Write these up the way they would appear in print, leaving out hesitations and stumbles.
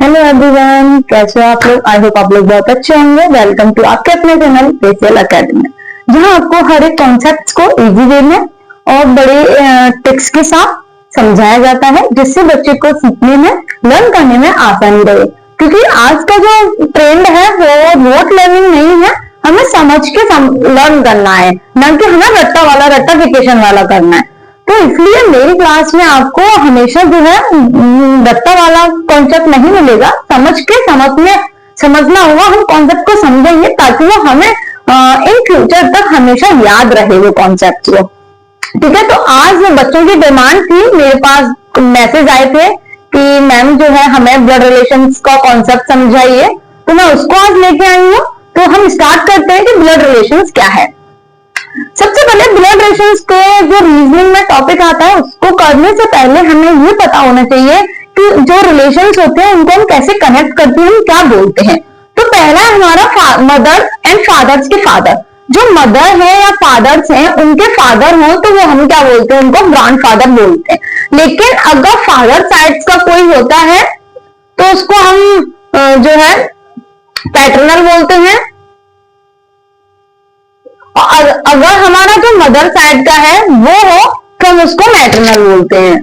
Hello everyone, कैसे हो आप लोग। आई होप आप लोग बहुत अच्छे होंगे। वेलकम टू आपके अपने चैनल फेशियल एकेडमी, जहां आपको हर एक कॉन्सेप्ट को इजी वे में और बड़े टिप्स के साथ समझाया जाता है, जिससे बच्चे को सीखने में, लर्न करने में आसानी रहे। क्योंकि आज का जो ट्रेंड है वो रोट लर्निंग नहीं है, हमें समझ के लर्न करना है, ना कि हमें रट्टाफिकेशन वाला करना है। तो इसलिए मेरी क्लास में आपको हमेशा जो है रट्टा वाला कॉन्सेप्ट नहीं मिलेगा। समझना होगा, हम कॉन्सेप्ट को समझेंगे ताकि वो हमें इन फ्यूचर तक हमेशा याद रहे वो कॉन्सेप्ट को। ठीक है, तो आज बच्चों की डिमांड थी, मेरे पास मैसेज आए थे कि मैम जो है हमें ब्लड रिलेशंस का कॉन्सेप्ट समझाइए, तो मैं उसको आज लेके आई हूँ। तो हम स्टार्ट करते हैं कि ब्लड रिलेशंस क्या है। सबसे पहले ब्लड रिलेशंस के जो रीजनिंग में टॉपिक आता है उसको करने से पहले हमें ये पता होना चाहिए कि जो रिलेशंस होते हैं उनको हम कैसे कनेक्ट करते हैं, हम क्या बोलते हैं। तो पहला हमारा मदर एंड फादर्स के फादर। जो मदर है या फादर्स हैं उनके फादर हो तो वो हम क्या बोलते हैं, उनको ग्रैंडफादर बोलते हैं। लेकिन अगर फादर साइड का कोई होता है तो उसको हम जो है पैटर्नल बोलते हैं। और अगर हमारा जो मदर साइड का है वो हो तो हम उसको मैटरनल बोलते हैं।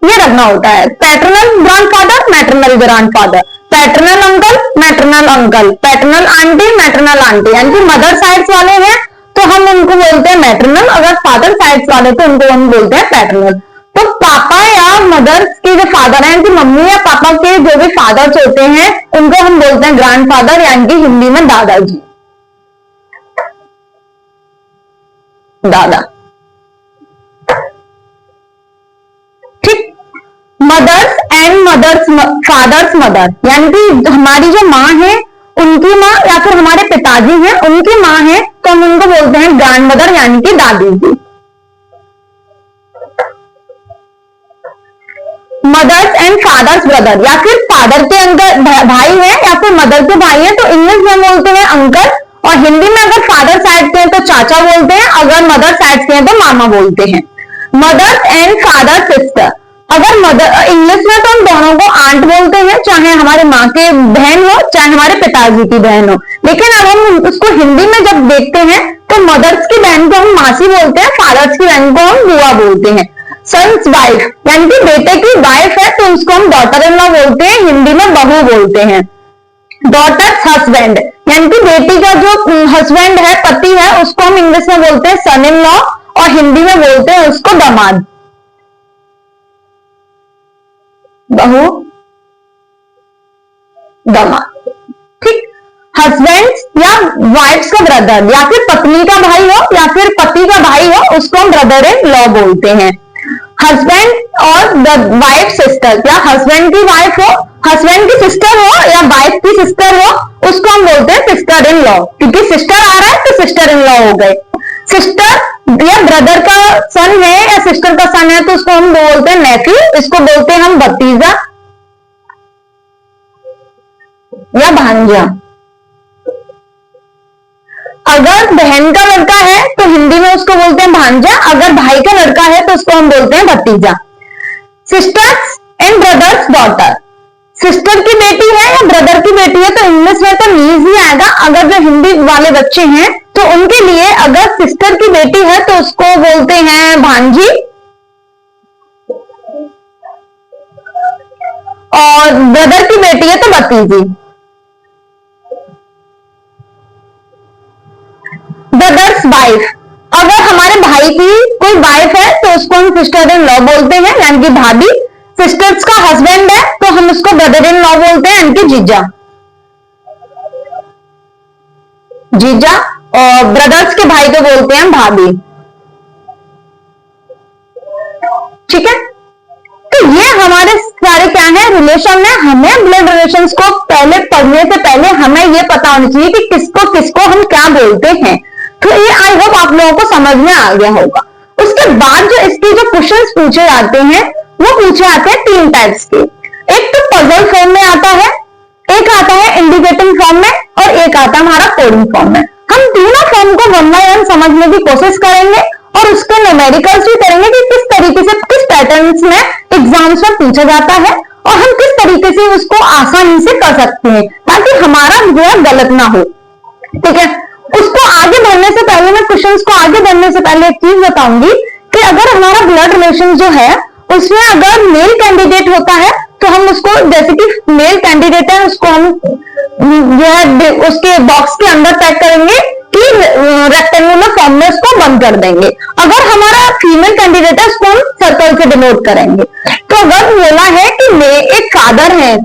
ये रखना होता है, paternal grandfather, maternal grandfather, paternal uncle, maternal uncle, paternal aunty, maternal aunty. यानी कि मदर साइड्स वाले हैं तो हम उनको बोलते हैं मैटरनल, अगर फादर साइड्स वाले तो उनको हम बोलते हैं पैटर्नल। तो पापा या मदर्स के जो फादर हैं, मम्मी या पापा के जो भी फादर्स होते हैं उनको हम बोलते हैं ग्रैंडफादर, यानी कि हिंदी में दादाजी, दादा। ठीक, mother's and mother's father's mother, यानी कि हमारी जो माँ है उनकी माँ या फिर हमारे पिताजी हैं उनकी माँ है तो हम उनको बोलते हैं ग्रैंड मदर, यानी कि दादी जी। मदर्स एंड फादर्स ब्रदर, या फिर फादर के अंदर भाई है या फिर मदर के भाई है तो इंग्लिश में बोलते हैं अंकल, और हिंदी में अगर फादर साइड के हैं तो चाचा बोलते हैं, अगर मदर साइड के हैं तो मामा बोलते हैं। मदर्स एंड फादर सिस्टर, अगर मदर इंग्लिश में तो हम दोनों को आंट बोलते हैं, चाहे हमारे माँ के बहन हो चाहे हमारे पिताजी की बहन हो। लेकिन अब हम उसको हिंदी में जब देखते हैं तो मदर्स की बहन को हम मासी बोलते हैं, फादर्स की बहन को हम बुआ बोलते हैं। सन्स वाइफ, यानी कि बेटे की वाइफ है तो उसको हम डॉटर इन लॉ बोलते हैं, हिंदी में बहू बोलते हैं। डॉटर्स हस्बैंड, यानी कि बेटी का जो हस्बैंड है, पति है, उसको हम इंग्लिश में बोलते हैं सन इन लॉ, और हिंदी में बोलते हैं उसको दामाद, बहू, दामाद। ठीक, हस्बैंड या वाइफ्स का ब्रदर, या फिर पत्नी का भाई हो या फिर पति का भाई हो, उसको हम ब्रदर इन लॉ बोलते हैं। हस्बैंड और वाइफ सिस्टर, या हस्बैंड की वाइफ हो, हस्बैंड की सिस्टर हो या वाइफ की सिस्टर हो, उसको हम बोलते हैं सिस्टर इन लॉ, क्योंकि सिस्टर आ रहा है तो सिस्टर इन लॉ हो गए। सिस्टर या ब्रदर का सन है या सिस्टर का सन है तो उसको हम बोलते हैं नेफ्यू, इसको बोलते हैं हम भतीजा या भांजा। अगर बहन का लड़का है तो हिंदी में उसको बोलते हैं भांजा, अगर भाई का लड़का है तो उसको हम बोलते हैं भतीजा। Sisters and brothers daughter, sister की बेटी है या ब्रदर की बेटी है तो इंग्लिश में तो नीज ही आएगा। अगर जो हिंदी वाले बच्चे हैं तो उनके लिए अगर सिस्टर की बेटी है तो उसको बोलते हैं भांजी, और ब्रदर की बेटी है तो भतीजी। ब्रदर्स वाइफ, अगर हमारे भाई की कोई वाइफ है तो उसको हम सिस्टर इन लॉ बोलते हैं, यानी कि भाभी। सिस्टर्स का हस्बैंड है तो हम उसको ब्रदर इन लॉ बोलते हैं, यानी कि जीजा, जीजा। और ब्रदर्स के भाई को बोलते हैं भाभी। ठीक है, तो ये हमारे सारे क्या है, रिलेशन है। हमें ब्लड रिलेशंस को पहले पढ़ने से पहले हमें ये पता होना चाहिए कि किसको किसको हम क्या बोलते हैं। तो ये आई होप आप लोगों को समझ में आ गया होगा। उसके बाद जो इसके जो क्वेश्चंस पूछे जाते हैं वो पूछे जाते हैं तीन टाइप्स के। एक तो पजल फॉर्म में आता है, एक आता है इंडिकेटिंग फॉर्म में, और एक आता है हमारा कोडिंग फॉर्म में। हम तीनों फॉर्म को वन बाय वन समझने की कोशिश करेंगे और उसके न्यूमेरिकल्स भी करेंगे कि किस तरीके से किस पैटर्न पैटर्न्स में एग्जाम्स में पूछा जाता है और हम किस तरीके से उसको आसानी से कर सकते हैं ताकि हमारा जो है गलत ना हो। ठीक है, उसको आगे बढ़ने से पहले, मैं क्वेश्चंस को आगे बढ़ने से पहले एक चीज बताऊंगी कि अगर हमारा ब्लड रिलेशन जो है उसमें अगर मेल कैंडिडेट होता है तो हम उसको, जैसे कि मेल कैंडिडेट है, उसको हम जो है उसके बॉक्स के अंदर पैक करेंगे कि रेक्टेंगुलर फॉर्म में उसको बंद कर देंगे। अगर हमारा फीमेल कैंडिडेट है उसको हम सर्कल से डिनोट करेंगे। तो अगर बोला है कि मैं एक फादर है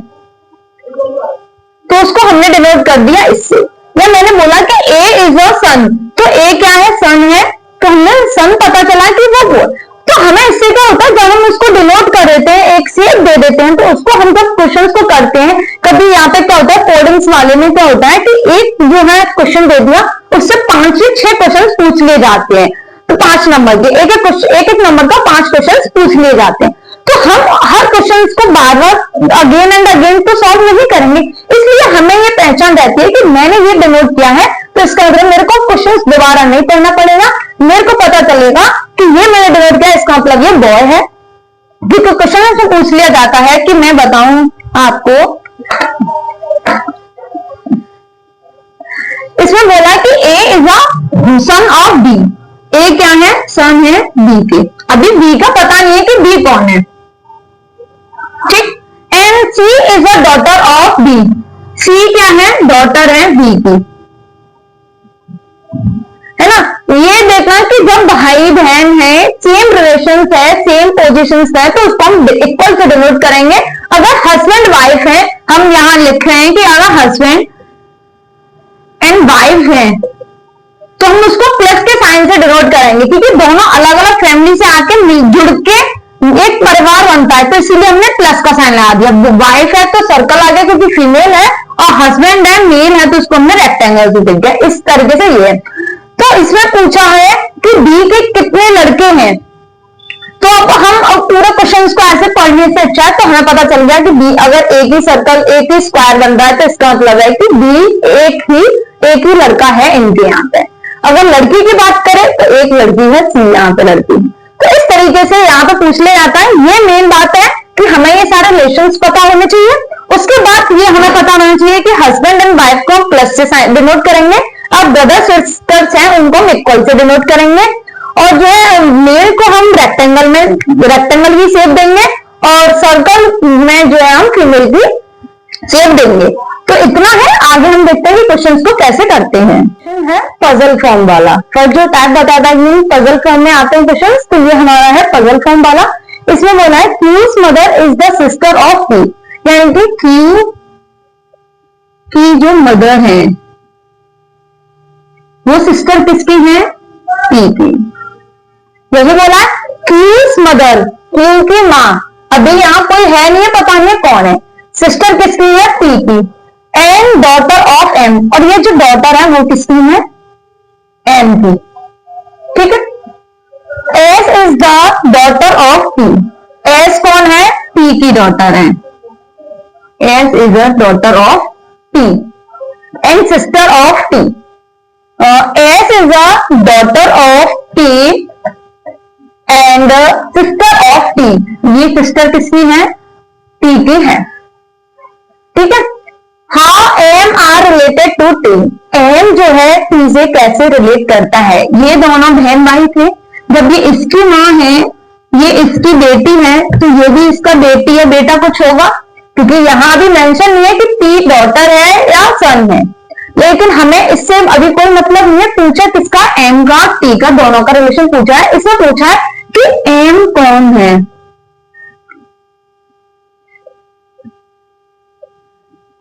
तो उसको हमने डिनोट कर दिया इससे, या मैंने बोला कि ए इज अ सन, तो ए क्या है, सन है, तो हमने सन पता चला कि वो, तो हमें इससे क्या होता है जब हम उसको डिनोट कर देते हैं, एक शेप दे देते हैं, तो उसको हम जब क्वेश्चंस को करते हैं, कभी यहाँ पे क्या होता है कोडिंग्स वाले में क्या होता है कि एक जो है क्वेश्चन दे दिया उससे 5 से 6 क्वेश्चन पूछ लिए जाते हैं, तो 5 नंबर के एक एक नंबर का 5 क्वेश्चन पूछ लिए जाते हैं। तो हम हर क्वेश्चन को बार बार अगेन एंड अगेन तो सॉल्व नहीं करेंगे, इसलिए हमें ये पहचान रहती है कि मैंने ये डिनोट किया है तो इसका मतलब मेरे को क्वेश्चन दोबारा नहीं पढ़ना पड़ेगा, मेरे को पता चलेगा कि ये मैंने डिनोट किया, इसका मतलब ये बॉय है। क्योंकि क्वेश्चन से पूछ लिया जाता है कि मैं बताऊं आपको, इसमें बोला कि A is a son of B, A क्या है, सन है बी के। अभी बी का पता नहीं है कि बी कौन है, ठीक। And C is a daughter of B, C क्या है, डॉटर है बी की, है ना। ये देखना कि जब भाई बहन है, सेम रिलेशंस है, सेम पोजीशंस है, तो उसको हम इक्वल से डिनोट करेंगे। अगर हस्बैंड वाइफ है, हम यहां लिख रहे हैं कि अगर हस्बैंड एंड वाइफ है तो हम उसको प्लस के साइन से डिनोट करेंगे, क्योंकि दोनों अलग अलग फैमिली से आके जुड़ के एक परिवार बनता है, तो इसीलिए हमने प्लस का साइन लगा दिया। वाइफ है तो सर्कल आ गया क्योंकि फीमेल है, और हस्बैंड है मेल है तो उसको हमने रेक्टेंगल से दिख गया। इस तरीके से ये है। तो इसमें पूछा है कि बी के कितने लड़के हैं, तो अब हम पूरे क्वेश्चन को ऐसे पढ़ने से अच्छा है तो हमें पता चल गया कि बी अगर एक ही सर्कल, एक ही स्क्वायर बन रहा है तो इसका मतलब है कि बी एक ही लड़का है इनके यहाँ पे। अगर लड़की की बात करें तो एक लड़की है, सी यहाँ पे लड़की। तो इस तरीके से यहाँ पे पूछ लिया जाता है। ये मेन बात है कि हमें ये सारे रिलेशंस पता होने चाहिए। उसके बाद ये हमें पता होना चाहिए कि हस्बैंड एंड वाइफ को हम प्लस से डिनोट करेंगे, अब ब्रदर सिस्टर्स हैं उनको हम इक्वल से डिनोट करेंगे, और जो है मेल को हम रेक्टेंगल की शेप देंगे, और सर्कल में जो है हम फीमेल की शेप देंगे। तो इतना है। आगे हम देखते हैं कि क्वेश्चंस को कैसे करते हैं। है पजल फॉर्म वाला, फर्स्ट जो टैग बताता है पजल फॉर्म में आते हैं क्वेश्चंस, तो ये हमारा है पजल फॉर्म वाला। इसमें बोला है Q's mother is the sister of Q, यानी कि क्यू की जो मदर है वो सिस्टर किसकी है, पी की। जैसे बोला क्यूज मदर, क्यू की माँ, अभी यहाँ कोई है नहीं है, पता नहीं कौन है, सिस्टर किसकी है, पी की। एंड डॉटर ऑफ एम, और ये जो डॉटर है वो किसकी है, एम की, ठीक है। S is the daughter of P, S कौन है, पी की डॉटर है, S is the daughter of P and sister of T. S is the daughter of T and sister of T, ये सिस्टर किसकी है, टी की है, ठीक है। How M are related to T, M जो है टी से कैसे रिलेट करता है, ये दोनों बहन भाई थे। जब ये इसकी माँ है, ये इसकी बेटी है, तो ये भी इसका बेटी या बेटा कुछ होगा, क्योंकि यहां अभी मेंशन नहीं है कि टी डॉटर है या सन है, लेकिन हमें इससे अभी कोई मतलब नहीं है। पूछा किसका, एम का, टी का, दोनों का रिलेशन पूछा है। इसमें पूछा है कि एम कौन है,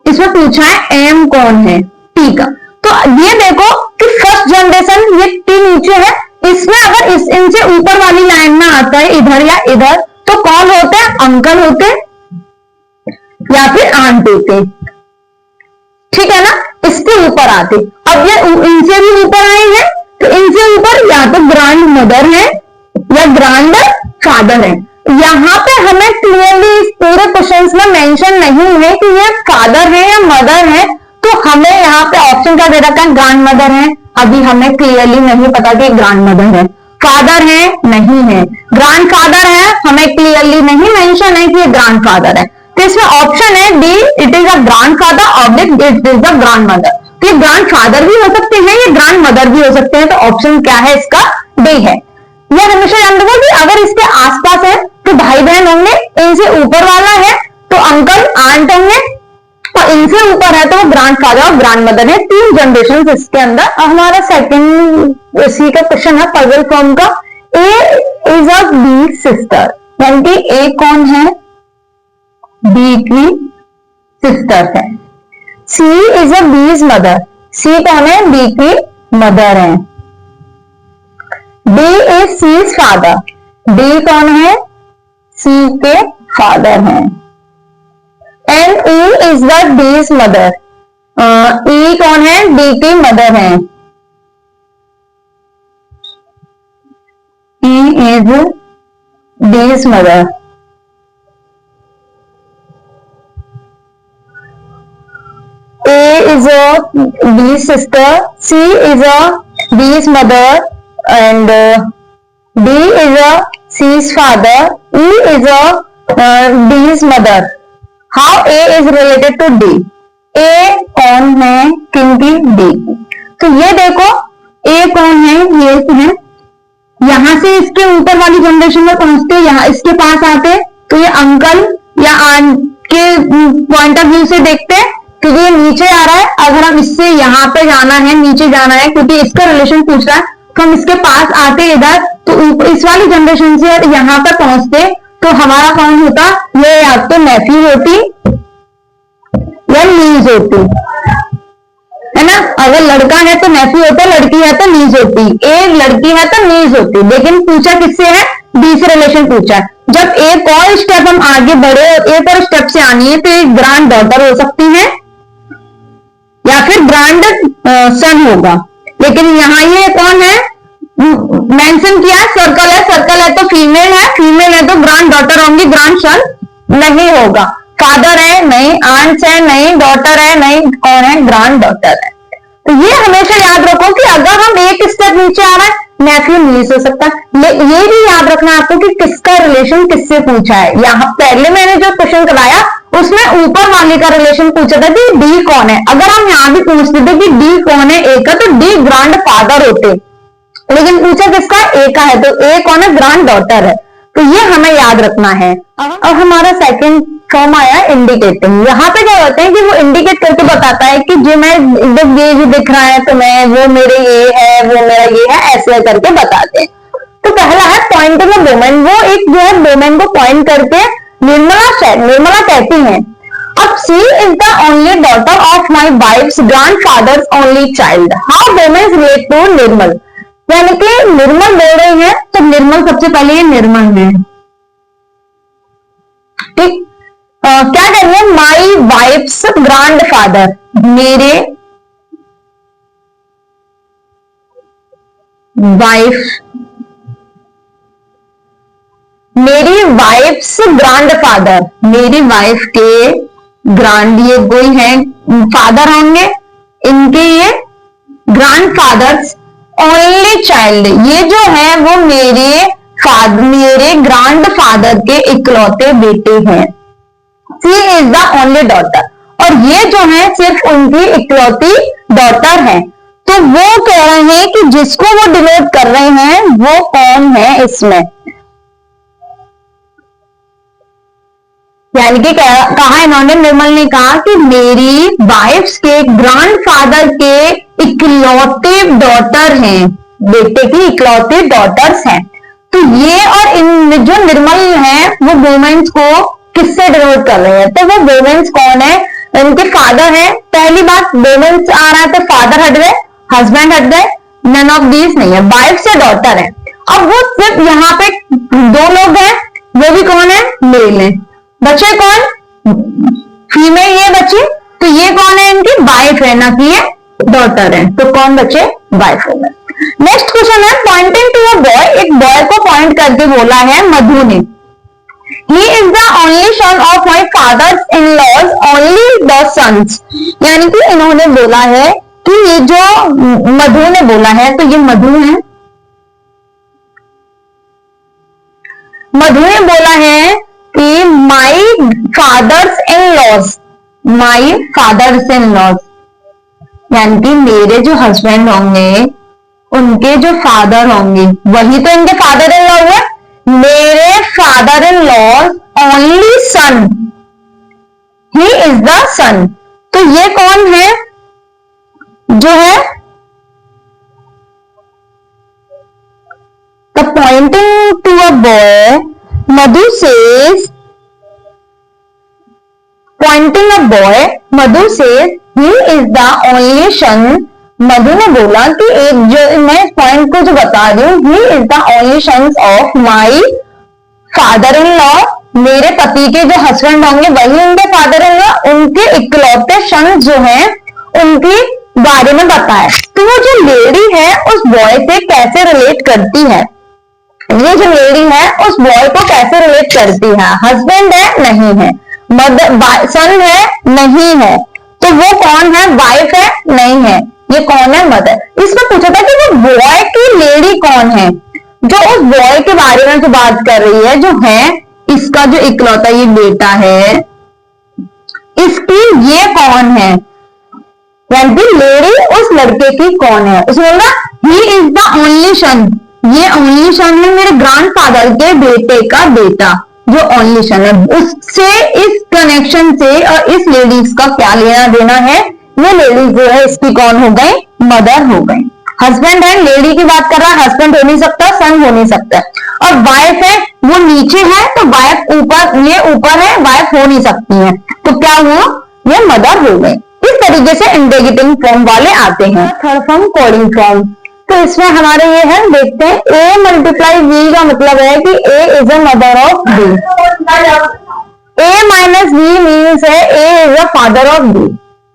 इसमें पूछा है एम कौन है, टी का। तो ये देखो कि फर्स्ट जनरेशन, ये टी नीचे है, इसमें अगर इनसे ऊपर वाली लाइन में आता है इधर या इधर, तो कौन होते हैं, अंकल होते या फिर आंट होते, ठीक है ना। इसके ऊपर आते, अब ये इनसे भी ऊपर आए हैं, तो इनसे ऊपर या तो ग्रैंड मदर है या ग्रैंड फादर है। यहाँ पे हमें क्लियरली इस पूरे क्वेश्चंस में मेंशन नहीं है कि ये फादर है या मदर है, तो हमें यहाँ पे ऑप्शन क्या दे रखा है, ग्रैंड मदर है। अभी हमें क्लियरली नहीं पता कि ग्रैंड मदर है, फादर है नहीं है, ग्रैंडफादर है, हमें क्लियरली नहीं मेंशन है कि ये ग्रैंडफादर है, तो इसमें ऑप्शन है D, it is a grandfather oblique it is a grandmother. तो ये ग्रैंडफादर भी हो सकते हैं, ये ग्रैंडमदर भी हो सकते हैं, तो ऑप्शन क्या है इसका, डी है। यह हमेशा याद रखो कि अगर इसके आसपास है तो भाई बहन होंगे, इनसे ऊपर वाला है तो अंकल आंट होंगे, और इनसे ऊपर है तो वो ग्रैंडफादर और ग्रैंडमदर है, 3 जनरेशन इसके अंदर। हमारा सेकंड इसी का क्वेश्चन है पजल फॉर्म का, ए इज अ बी सिस्टर, यानी कि ए कौन है, बी की सिस्टर है। सी इज अ बीज मदर, सी कौन है, बी की मदर है। D is C's father, D कौन है, सी के फादर हैं। And E is the D's mother, E कौन है, डी की मदर है। E is D's mother. A is a B's sister, C is a B's mother, and D is a C's father, E is a D's mother. How A is related to D? A कौन है, किनकी, D की। तो ये देखो A कौन है, ये है, यहां से इसके ऊपर वाली जनरेशन में पहुंचते, यहाँ इसके पास आते, तो ये अंकल या आंट के पॉइंट ऑफ व्यू से देखते, क्योंकि ये नीचे आ रहा है, अगर हम इससे यहाँ पे जाना है, नीचे जाना है, क्योंकि इसका रिलेशन पूछ रहा है, तो हम इसके पास आते इधर, तो इस वाली जनरेशन से यहाँ पर पहुंचते, तो हमारा कौन होता, ये या तो नेफ्यू होती या नीज होती, है ना। अगर लड़का है तो नेफ्यू होता, लड़की है तो नीज होती, ए लड़की है तो नीज होती, लेकिन पूछा किससे है, बी से रिलेशन पूछा है। जब एक और स्टेप हम आगे बढ़े, एक और स्टेप से आनी है, तो एक ग्रैंड डॉटर हो सकती है या फिर ग्रैंड सन होगा, लेकिन यहाँ ये कौन है मेंशन किया, सर्कल है तो फीमेल है तो ग्रैंड डॉटर होंगी, ग्रैंड सन नहीं होगा। फादर है नहीं, आंट्स है नहीं, डॉटर है नहीं, कौन है, ग्रैंड डॉटर है। तो ये हमेशा याद रखो कि अगर हम एक स्टेप नीचे आ रहा है, नेफ्यू नहीं हो सकता। ये भी याद रखना आपको कि किसका रिलेशन किससे पूछा है। यहाँ पहले मैंने जो क्वेश्चन कराया उसमें ऊपर वाले का रिलेशन पूछा था कि डी कौन है, अगर हम यहाँ भी पूछते थे कि डी कौन है ए का, तो डी ग्रैंड फादर होते, लेकिन पूछा किसका, ए का है, तो ए कौन है, ग्रैंड डॉटर है। तो ये हमें याद रखना है। अब हमारा सेकंड फॉर्म आया इंडिकेटिंग। यहाँ पे क्या होता है कि वो इंडिकेट करके बताता है कि जो मैं जब ये जो दिख रहा है तो मैं, वो मेरे ये है, वो मेरा ये है, ऐसे करके बताते हैं। तो पहला है पॉइंटिंग अ वुमन, वो एक जो है वुमन को पॉइंट करके निर्मला कहती हैं, अब C is the only daughter of my wife's grandfather's only child, how women relate to Nirmal. यानी कि निर्मल बोल रही है, तो निर्मल सबसे पहले ये निर्मल है, ठीक। क्या करेंगे, माई वाइफ्स ग्रैंडफादर, मेरे मेरी वाइफ्स ग्रैंडफादर, मेरी वाइफ के ग्रैंड, ये कोई है फादर होंगे, इनके ये ग्रैंडफादर्स ओनली चाइल्ड, ये जो है वो मेरे ग्रैंडफादर के इकलौते बेटे हैं। सी इज द ओनली डॉटर, और ये जो है सिर्फ उनकी इकलौती डॉटर है। तो वो कह रहे हैं कि जिसको वो डिनोट कर रहे हैं वो कौन है इसमें, यानी कि कहा इन्होंने, निर्मल ने कहा कि मेरी वाइफ्स के ग्रैंडफादर के इकलौते डॉटर हैं, बेटे की इकलौते डॉटर्स हैं। तो ये और इन जो निर्मल है वो वुमेन्स को किससे डिनोट कर रहे हैं, तो वो वुमेन्स कौन है, इनके फादर है। पहली बात वुमेन्स आ रहा है तो फादर हट गए, हस्बैंड हट गए, नन ऑफ दीज नहीं है, वाइफ से डॉटर है। अब वो सिर्फ यहाँ पे 2 लोग हैं, वो भी कौन है, मेल है। बच्चे कौन, फीमेल ये बच्ची, तो ये कौन है, इनकी वाइफ है, ना कि ये डॉटर है, तो कौन बच्चे, वाइफ हो गए। नेक्स्ट क्वेश्चन है पॉइंटिंग टू अ बॉय, एक बॉय को पॉइंट करके बोला है मधु ने, he is the only son of my father's in laws only the sons, यानी कि इन्होंने बोला है कि ये जो मधु ने बोला है, तो ये मधु है, मधु ने बोला है कि my father's in laws, my father's in laws, यानी कि मेरे जो हस्बैंड होंगे उनके जो फादर होंगे वही तो इनके फादर इन लॉ हुए। मेरे father in laws only son, he is the son. तो ये कौन है जो है the pointing to a boy, Madhu says, pointing a boy, Madhu says he is the only son. Madhu ने बोला कि एक जो मैं पॉइंट को जो बता रही हूं, ही is the only son of my father in law, मेरे पति के जो हस्बैंड होंगे वही उनके फादर इन लॉ, उनके इकलौते सन जो हैं उनके बारे में बताया। तो वो जो लेडी है उस बॉय से कैसे रिलेट करती है, ये जो लेडी है उस बॉय को कैसे रिलेट करती है। हस्बैंड है नहीं है, मदर सन है नहीं है, तो वो कौन है, वाइफ है नहीं है, ये कौन है, मदर। इसमें पूछा था कि वो बॉय की लेडी कौन है, जो उस बॉय के बारे में जो बात कर रही है, जो है इसका जो इकलौता ये बेटा है, इसकी ये कौन है, यानी कि लेडी उस लड़के की कौन है। उसने बोला ही इज द ओनली सन, ये ओनली सन है मेरे ग्रैंडफादर के बेटे का बेटा, जो ओनली सन है। उससे इस कनेक्शन से और इस लेडीज का क्या लेना देना है, ये लेडीज जो है इसकी कौन हो गई, मदर हो गई। हस्बैंड है, लेडी की बात कर रहा है, हस्बैंड हो नहीं सकता, सन हो नहीं सकता। और वाइफ है, वो नीचे है तो वाइफ ऊपर, ये ऊपर है, वाइफ हो नहीं सकती है, तो क्या हुआ, ये मदर हो गई। इस तरीके से इंटीग्रेटिंग फॉर्म वाले आते हैं। थर्ड फॉर्म कोडिंग फॉर्म, तो इसमें हमारे ये है, देखते हैं ए मल्टीप्लाई बी का मतलब है कि A is a mother of B, A minus B means है A is a father of B,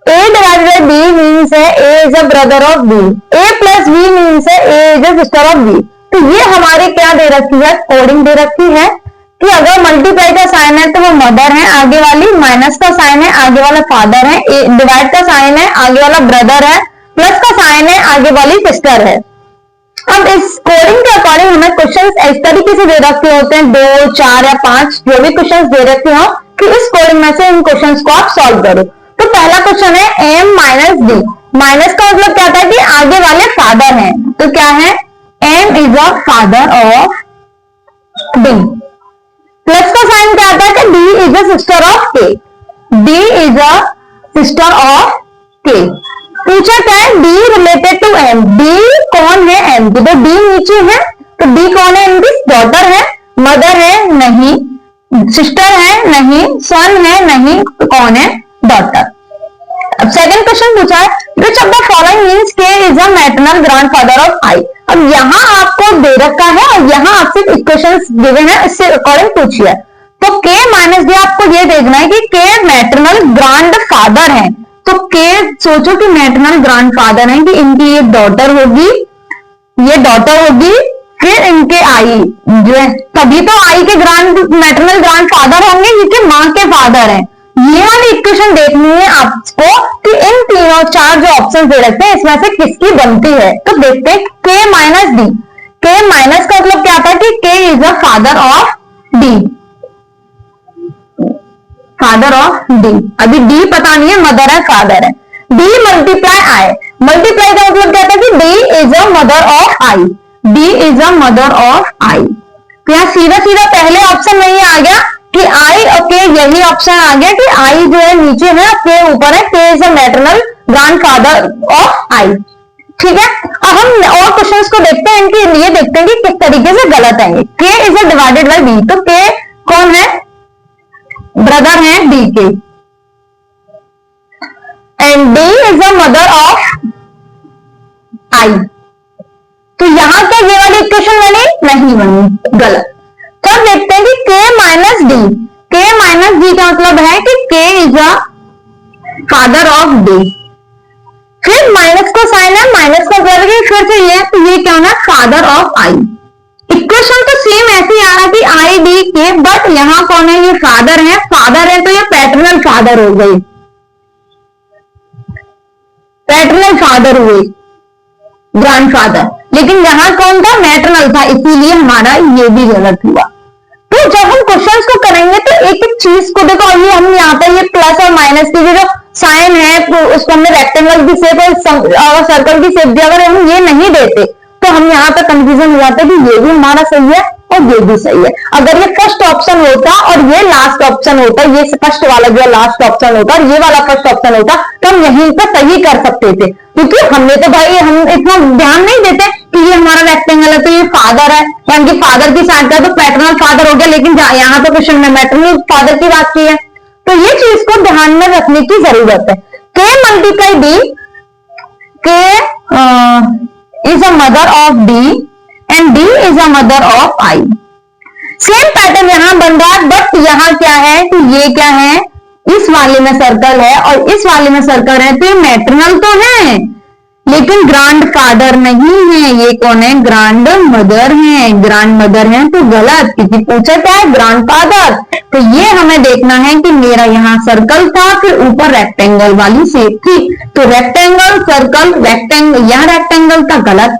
A divided by B means है A is a brother of B, A plus B means है A is a sister of B. तो ये हमारे क्या दे रखी है, coding दे रखी है कि अगर मल्टीप्लाई का साइन है तो वो मदर है आगे वाली, माइनस का साइन है आगे वाला फादर है, डिवाइड का साइन है आगे वाला ब्रदर है, प्लस का साइन है आगे वाली सिस्टर है। अब इस कोडिंग के अकॉर्डिंग हमें क्वेश्चन इस तरीके से दे रखे होते हैं, 2, 4 या 5 जो भी क्वेश्चन दे रखे हो कि इस कोडिंग में से इन क्वेश्चन को आप सॉल्व करो। तो पहला क्वेश्चन है एम माइनस डी, माइनस का मतलब क्या था कि आगे वाले फादर हैं, तो क्या है, M is a father of D. Plus का साइन क्या आता है कि D is a sister of K, D is a sister of K. पूछा क्या है, D related to M, D कौन है एम की, तो डी नीचे है, तो डी कौन है, इनकी डॉटर है, मदर है नहीं, सिस्टर है नहीं, सन है नहीं, तो कौन है, डॉटर। अब सेकंड क्वेश्चन पूछा है, which of the following means K is a maternal grandfather of I. अब यहाँ आपको दे रखा है और यहाँ आपसे इक्वेशंस गिवन है, इससे अकॉर्डिंग पूछिए। तो के माइनस डी आपको ये देखना है कि के मैटरनल ग्रैंडफादर है, तो के सोचो कि मैटरनल ग्रैंडफादर है कि इनकी ये डॉटर होगी, ये डॉटर होगी, फिर इनके आई जो है, तभी तो आई के मैटरनल ग्रैंडफादर होंगे क्योंकि माँ के फादर हैं। ये वाली इक्वेशन देखनी है आपको कि इन तीनों 4 जो ऑप्शन दे रखते हैं इसमें से किसकी बनती है। तो देखते हैं के माइनस डी, के माइनस का मतलब क्या था कि के is a father of D, father of D. अभी डी पता नहीं है, मदर है फादर है। डी मल्टीप्लाई आई, मल्टीप्लाई का मतलब क्या था कि D is a mother of I, D is a mother of I. तो यहाँ सीधा सीधा पहले ऑप्शन में ये आ गया कि आई और के, यही ऑप्शन आ गया कि आई जो है नीचे है, के ऊपर है, K is a maternal grandfather of I. ठीक है, अब हम और क्वेश्चंस को देखते हैं, इनके लिए देखते हैं कि किस तरीके से गलत है। K is a divided by B, तो के कौन है, ब्रदर है डी के, and D is a mother of I. तो यहां क्या ये वाली इक्वेशन बनी, नहीं बनी, गलत। तो अब देखते हैं कि के माइनस डी, के माइनस डी का मतलब है कि के is a father of D, फिर माइनस का साइन है, माइनस का मतलब फिर से ये, तो ये क्या होना, फादर ऑफ आई। इक्वेशन तो सेम ऐसे आ रहा कि आई डी के, बट यहां कौन है, ये फादर है, फादर है तो ये पैटर्नल फादर हो गई, पैटर्नल फादर हुए, ग्रैंडफादर, लेकिन यहां कौन था, मैटरनल था, इसीलिए हमारा ये भी गलत हुआ। तो जब हम क्वेश्चंस को करेंगे तो एक एक चीज को देखो, ये हम यहाँ पर ये प्लस और माइनस की जो साइन है उसको हमने रेक्टेंगल की शेप और सर्कल की शेप दी, अगर हम ये नहीं देते तो हम यहाँ पे कंफ्यूजन हो जाता है कि ये भी हमारा सही है और ये भी सही है। अगर ये फर्स्ट ऑप्शन होता और ये लास्ट ऑप्शन होता, ये फर्स्ट वाला जो लास्ट ऑप्शन होता और ये वाला फर्स्ट ऑप्शन होता, तो हम यहीं पर सही कर सकते थे, क्योंकि हमने तो भाई हम इतना ध्यान नहीं देते कि ये हमारा रेक्टेंगल है तो ये फादर है, यानी कि फादर की साइड का तो पैटर्नल फादर हो गया, लेकिन यहाँ पे क्वेश्चन में मैटरनल फादर की बात की है, तो ये चीज को ध्यान में रखने की जरूरत है। K multiply D, K is a mother of D and D is a mother of I। Same pattern यहां बन रहा है, बट यहां क्या है कि ये क्या है, इस वाले में सर्कल है और इस वाले में सर्कल है, तो ये मैटरनल तो है लेकिन ग्रैंड फादर नहीं है। ये कौन है, ग्रैंड मदर है। ग्रैंड मदर है तो गलत, क्योंकि पूछा क्या है, ग्रैंड फादर। तो ये हमें देखना है कि मेरा यहाँ सर्कल था, फिर ऊपर रेक्टेंगल वाली शेप थी, तो रेक्टेंगल सर्कल रेक्टेंगल, यहाँ रेक्टेंगल था गलत,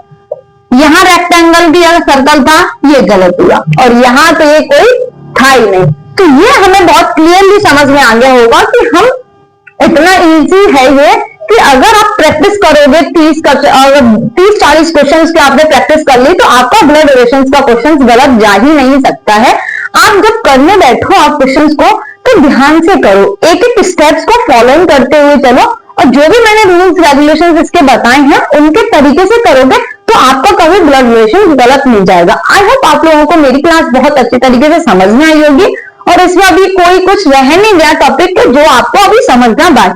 यहाँ रेक्टेंगल भी अगर सर्कल था ये गलत हुआ, और यहाँ तो ये कोई था ही नहीं। तो ये हमें बहुत क्लियरली समझ में आ गया होगा कि हम इतना इजी है ये कि अगर आप प्रैक्टिस करोगे 30-40 क्वेश्चंस की आपने प्रैक्टिस कर ली तो आपका ब्लड रिलेशंस का क्वेश्चंस गलत जा ही नहीं सकता है। आप जब करने बैठो आप क्वेश्चंस को तो ध्यान से करो, एक एक स्टेप्स को फॉलो करते हुए चलो, और जो भी मैंने रूल्स रेगुलेशंस इसके बताए हैं उनके तरीके से करोगे तो आपका कभी ब्लड रिलेशन गलत नहीं जाएगा। आई होप आप लोगों को मेरी क्लास बहुत अच्छी तरीके से समझ में आई होगी और इसमें अभी कोई कुछ रह नहीं गया टॉपिक जो आपको अभी समझना बाकी